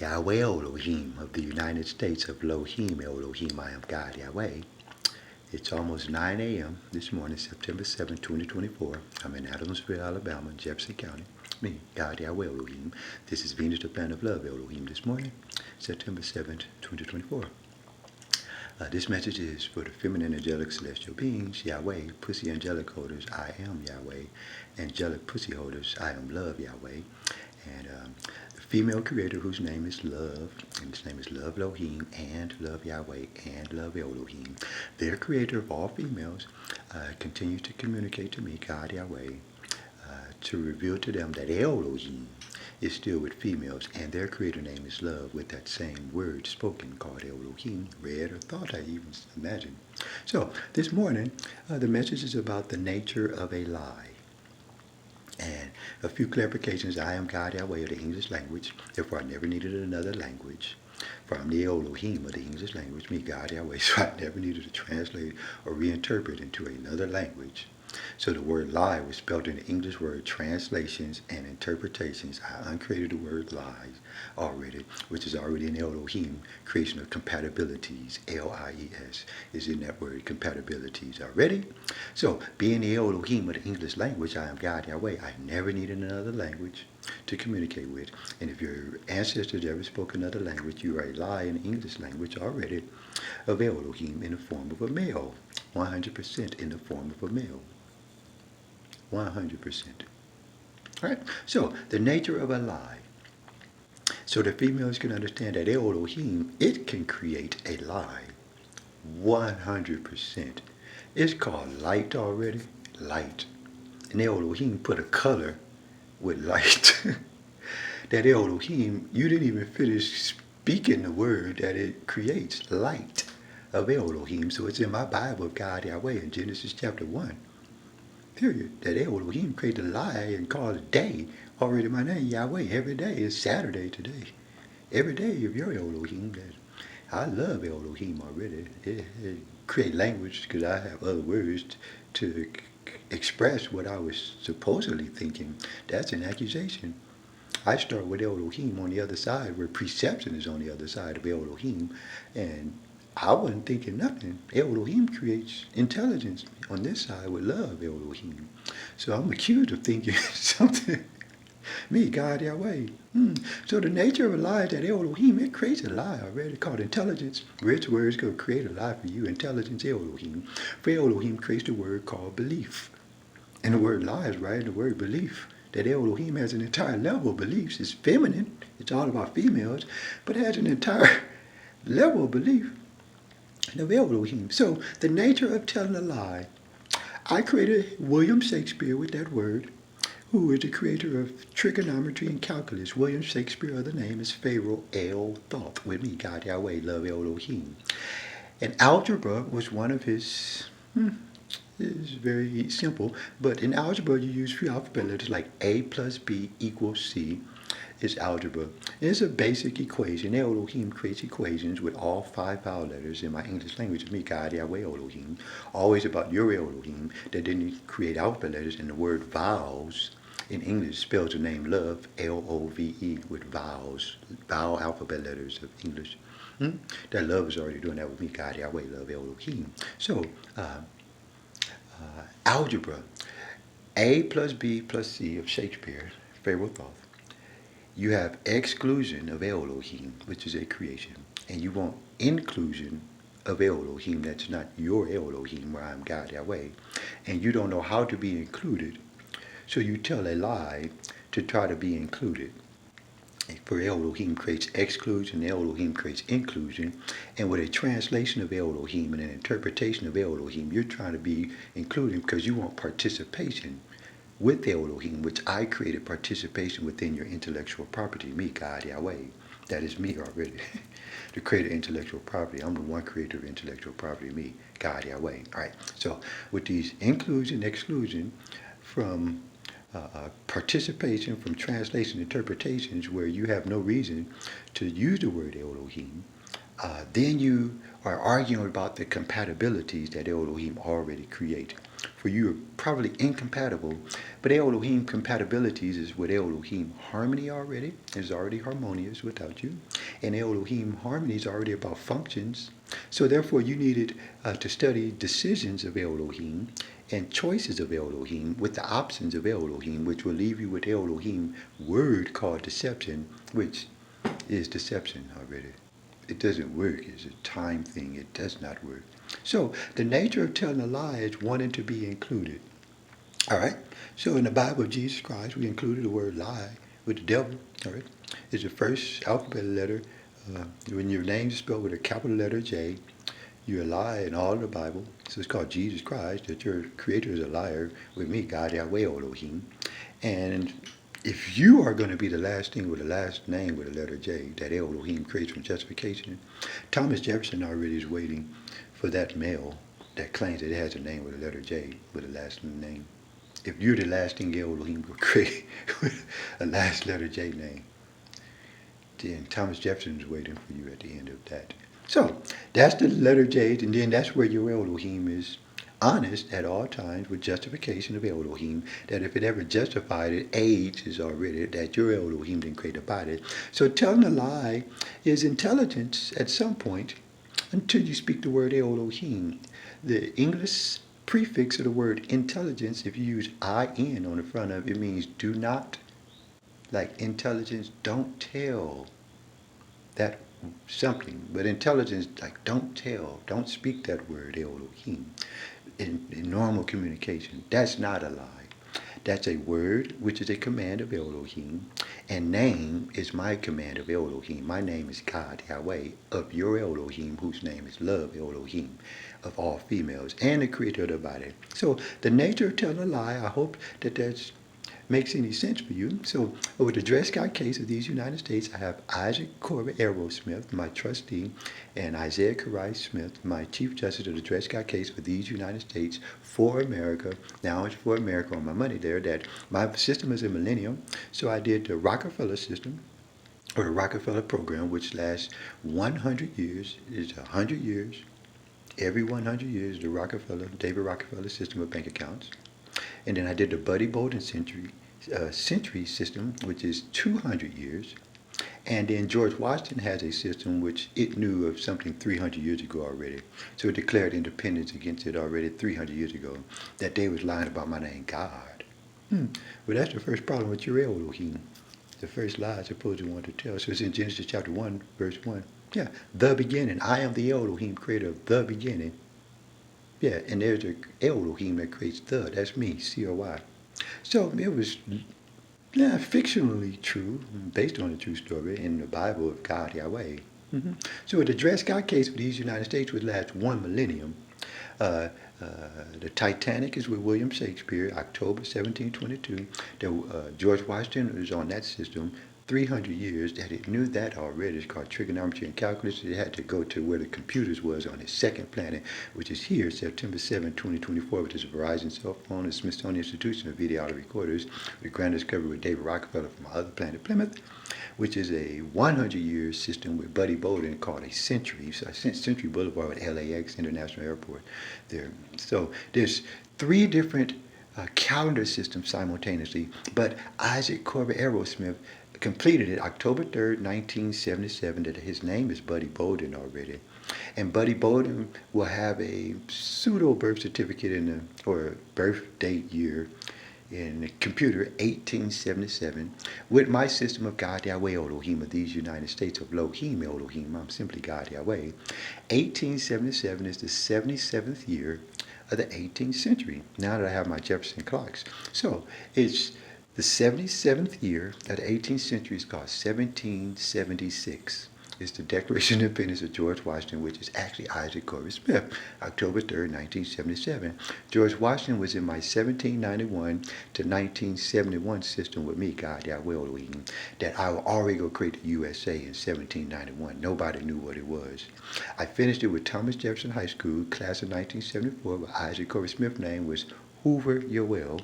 Yahweh Elohim of the United States of Elohim Elohim, I am God Yahweh. It's almost 9 a.m. this morning, September 7, 2024. I'm in Adamsville, Alabama, Jefferson County. Me, God Yahweh Elohim. This is Venus, the planet of love, Elohim, this morning, September 7th, 2024. This message is for the feminine angelic celestial beings, Yahweh, pussy angelic holders, I am Yahweh, angelic pussy holders, I am love, Yahweh, and the female creator whose name is Love, and his name is Love Elohim, and Love Yahweh, and Love Elohim. Their creator of all females continues to communicate to me, God Yahweh, to reveal to them that Elohim is still with females, and their creator name is Love, with that same word spoken called Elohim, read or thought I even imagined. So this morning, the message is about the nature of a lie. And a few clarifications. I am God Yahweh of the English language, therefore I never needed another language. For I'm the Elohim of the English language, me God Yahweh, so I never needed to translate or reinterpret into another language. So the word lie was spelled in the English word translations and interpretations. I uncreated the word lies already, which is already in Elohim, creation of compatibilities. L-I-E-S is in that word, compatibilities already. So being the Elohim of the English language, I am God Yahweh, I never needed another language to communicate with. And if your ancestors ever spoke another language, you are a lie in the English language already of Elohim in the form of a male, 100% in the form of a male. 100%. All right? So, the nature of a lie. So the females can understand that Elohim, it can create a lie. 100%. It's called light already. Light. And Elohim put a color with light. That Elohim, you didn't even finish speaking the word that it creates. Light of Elohim. So it's in my Bible of God Yahweh in Genesis chapter 1. Period. That Elohim created a lie and called it day. Already my name, Yahweh. Every day is Saturday today. Every day of your Elohim. I love Elohim already. It create language because I have other words to express what I was supposedly thinking. That's an accusation. I start with Elohim on the other side, where perception is on the other side of Elohim, and I wasn't thinking nothing. Elohim creates intelligence on this side with love, Elohim. So I'm accused of thinking something. Me, God, Yahweh. So the nature of a lie is that Elohim, it creates a lie already called intelligence. Rich words going to create a lie for you. Intelligence, Elohim. For Elohim creates the word called belief. And the word lie is right in the word belief. That Elohim has an entire level of beliefs. It's feminine. It's all about females. But it has an entire level of belief of Elohim. So the nature of telling a lie. I created William Shakespeare with that word, who is the creator of trigonometry and calculus. William Shakespeare, other name is Pharaoh L. Thoth. With me, God Yahweh, love Elohim. And algebra was one of his, it's very simple, but in algebra you use few alphabet letters like A plus B equals C. Is algebra. It's a basic equation. Elohim creates equations with all 5 vowel letters in my English language. Me, God, Yahweh, Elohim. Always about your Elohim that didn't create alphabet letters, and the word vowels in English spells the name love, L-O-V-E, with vowels, vowel alphabet letters of English. That love is already doing that with me, God, Yahweh, love Elohim. So, algebra, A plus B plus C of Shakespeare, Pharaoh Thoth. You have exclusion of Elohim, which is a creation, and you want inclusion of Elohim that's not your Elohim, where I'm God Yahweh, and you don't know how to be included, so you tell a lie to try to be included. For Elohim creates exclusion, Elohim creates inclusion, and with a translation of Elohim and an interpretation of Elohim, you're trying to be included because you want participation with Elohim, which I created participation within your intellectual property. Me, God, Yahweh. That is me already. The creator of intellectual property. I'm the one creator of intellectual property. Me, God, Yahweh. All right. So with these inclusion, exclusion from participation, from translation, interpretations, where you have no reason to use the word Elohim, then you are arguing about the compatibilities that Elohim already created. for you are probably incompatible. But Elohim compatibilities is with Elohim harmony already. It's already harmonious without you. And Elohim harmony is already about functions. So therefore you needed to study decisions of Elohim and choices of Elohim with the options of Elohim, which will leave you with Elohim word called deception, which is deception already. It doesn't work. It's a time thing. It does not work. So the nature of telling a lie is wanting to be included. All right. So in the Bible of Jesus Christ, we included the word lie with the devil. All right. It's the first alphabet letter. When your name is spelled with a capital letter J, you're a lie in all of the Bible. So it's called Jesus Christ, that your creator is a liar with me, God, Yahweh, Elohim. And if you are going to be the last thing with the last name with the letter J that Elohim creates from justification, Thomas Jefferson already is waiting for that male that claims that it has a name with a letter J with a last name. If you're the last thing Elohim will create with a last letter J name, then Thomas Jefferson is waiting for you at the end of that. So that's the letter J, and then that's where your Elohim is honest at all times with justification of Elohim, that if it ever justified it, age is already that your Elohim didn't create a body. So telling a lie is intelligence at some point until you speak the word Elohim. The English prefix of the word intelligence, if you use IN on the front of it, means do not. Like intelligence, don't tell that something. But intelligence, like don't tell, don't speak that word Elohim in normal communication. That's not a lie. That's a word which is a command of Elohim, and name is my command of Elohim. My name is God, Yahweh, of your Elohim, whose name is love, Elohim, of all females, and the creator of the body. So the nature of telling a lie, I hope that that's makes any sense for you. So over the Dred Scott case of these United States, I have Isaac Corbett Arrowsmith, my trustee, and Isaiah Karai Smith, my Chief Justice of the Dred Scott case for these United States for America. Now it's for America on my money there that my system is a millennium. So I did the Rockefeller system, or the Rockefeller program, which lasts 100 years. It's 100 years. Every 100 years, the David Rockefeller system of bank accounts. And then I did the Buddy Bolden century system, which is 200 years. And then George Washington has a system which it knew of something 300 years ago already. So it declared independence against it already 300 years ago. That day was lying about my name, God. Well, that's the first problem with your Elohim. The first lie I suppose you want to tell. So it's in Genesis chapter 1, verse 1. Yeah, the beginning. I am the Elohim, creator of the beginning. Yeah, and there's the Elohim that creates the. That's me, C-O-Y. So it was fictionally true, based on a true story in the Bible of God, Yahweh. So the Dred Scott case for these United States would last 1 millennium. The Titanic is with William Shakespeare, October 1722. George Washington was on that system 300 years. That it knew that already. It's called trigonometry and calculus. It had to go to where the computers was on his second planet, which is here, September 7, 2024, which is a Verizon cell phone, the Smithsonian Institution of Video Audio Recorders, the grand discovery with David Rockefeller from our other planet, Plymouth, which is a 100-year system with Buddy Bolden called a Century. So Century Boulevard with LAX International Airport there. So there's 3 different calendar systems simultaneously, but Isaac Corbett Arrowsmith completed it October 3rd, 1977, that his name is Buddy Bolden already. And Buddy Bolden will have a pseudo birth certificate or birth date year in the computer 1877 with my system of God Yahweh Elohim of these United States of Elohim Elohim. I'm simply God Yahweh. 1877 is the 77th year of the 18th century. Now that I have my Jefferson clocks. So it's the 77th year of the 18th century is called 1776. It's the Declaration of Independence of George Washington, which is actually Isaac Corbett Smith, October 3rd, 1977. George Washington was in my 1791 to 1971 system with me, God Yahweh Elohim, that I will already go create the USA in 1791. Nobody knew what it was. I finished it with Thomas Jefferson High School, class of 1974, where Isaac Corbett Smith's name was Hoover Yoel,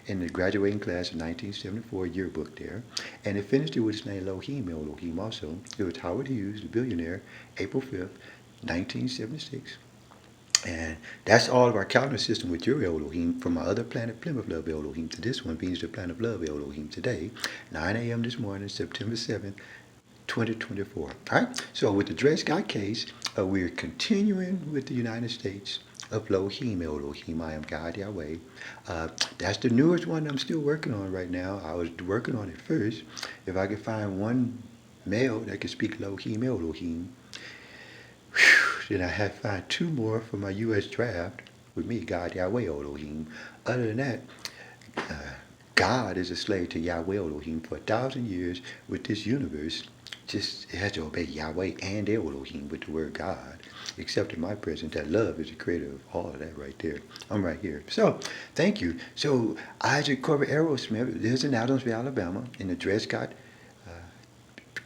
in the graduating class of 1974 yearbook there. And it finished it with his name Elohim also. It was Howard Hughes, the billionaire, April 5th, 1976. And that's all of our calendar system with your Elohim from my other planet, Plymouth Love Elohim, to this one, Venus, the planet of love Elohim, today, 9 a.m. this morning, September 7th, 2024. All right, so with the Dred Scott case, we're continuing with the United States of Elohim, Elohim, I am God Yahweh. That's the newest one I'm still working on right now. I was working on it first. If I could find one male that could speak Elohim, Elohim, then I had to find two more for my U.S. draft with me, God Yahweh Elohim. Other than that, God is a slave to Yahweh Elohim for 1,000 years with this universe. Just it has to obey Yahweh and Elohim with the word God. Except in my presence, that love is the creator of all of that right there. I'm right here. So, thank you. So, Isaac Corbett Aerosmith lives in Adamsville, Alabama, in the Dred Scott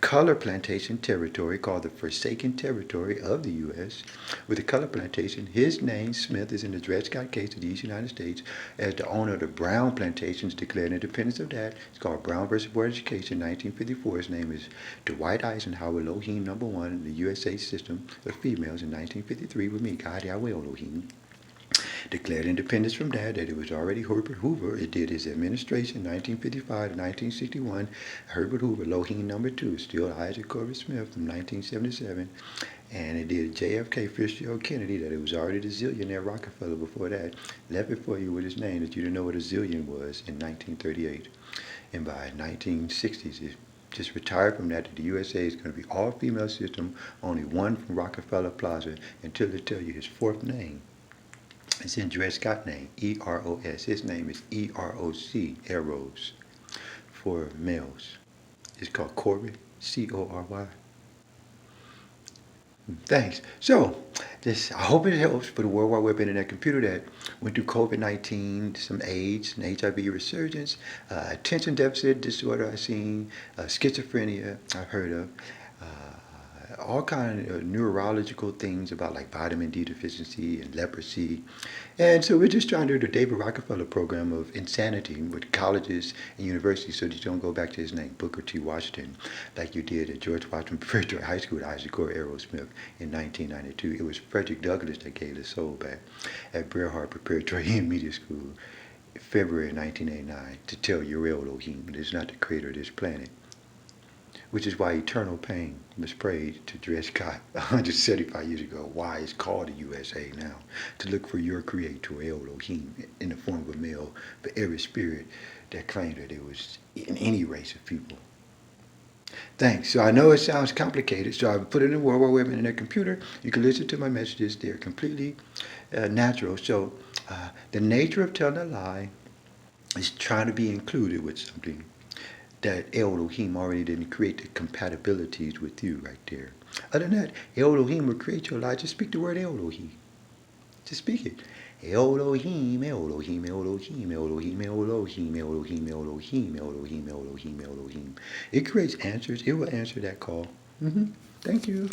color plantation territory called the Forsaken Territory of the U.S. With the color plantation, his name, Smith, is in the Dred Scott case of the East United States as the owner of the Brown plantations declared independence of that. It's called Brown versus Board of Education, 1954. His name is Dwight Eisenhower Elohim #1 in the USA system of females in 1953 with me, God Yahweh Elohim. Declared independence from that it was already Herbert Hoover. It did his administration 1955 to 1961. Herbert Hoover, Elohim #2, still Isaac Corbett Smith from 1977. And it did JFK Fitzgerald Kennedy, that it was already the zillionaire Rockefeller before that. Left it for you with his name that you didn't know what a zillion was in 1938. And by 1960s, it just retired from that. The USA is going to be all female system, only one from Rockefeller Plaza until they tell you his fourth name. It's in Dred Scott name, E-R-O-S. His name is E-R-O-C, Eros, for males. It's called Corbett, C-O-R-Y. Thanks. So, I hope it helps for the World Wide Web Internet computer that went through COVID-19, some AIDS, and HIV resurgence, attention deficit disorder I've seen, schizophrenia I've heard of, all kind of neurological things about like vitamin D deficiency and leprosy. And so we're just trying to do the David Rockefeller program of insanity with colleges and universities so that you don't go back to his name, Booker T. Washington, like you did at George Washington Preparatory High School at Isaac Corbett Aerosmith in 1992. It was Frederick Douglass that gave the soul back at Bret Harte Preparatory and Media School in February 1989 to tell your Elohim that it's not the creator of this planet. Which is why eternal pain was prayed to Dred Scott 175 years ago, why it's called the USA now, to look for your creator, Elohim, in the form of a male, for every spirit that claimed that it was in any race of people. Thanks. So I know it sounds complicated, so I put it in World Wide Web and in a computer. You can listen to my messages. They're completely natural. So the nature of telling a lie is trying to be included with something that Elohim already didn't create the compatibilities with you right there. Other than that, Elohim will create your life. Just speak the word Elohim. Just speak it. Elohim, Elohim, Elohim, Elohim, Elohim, Elohim, Elohim, Elohim, Elohim, Elohim. It creates answers. It will answer that call. Thank you.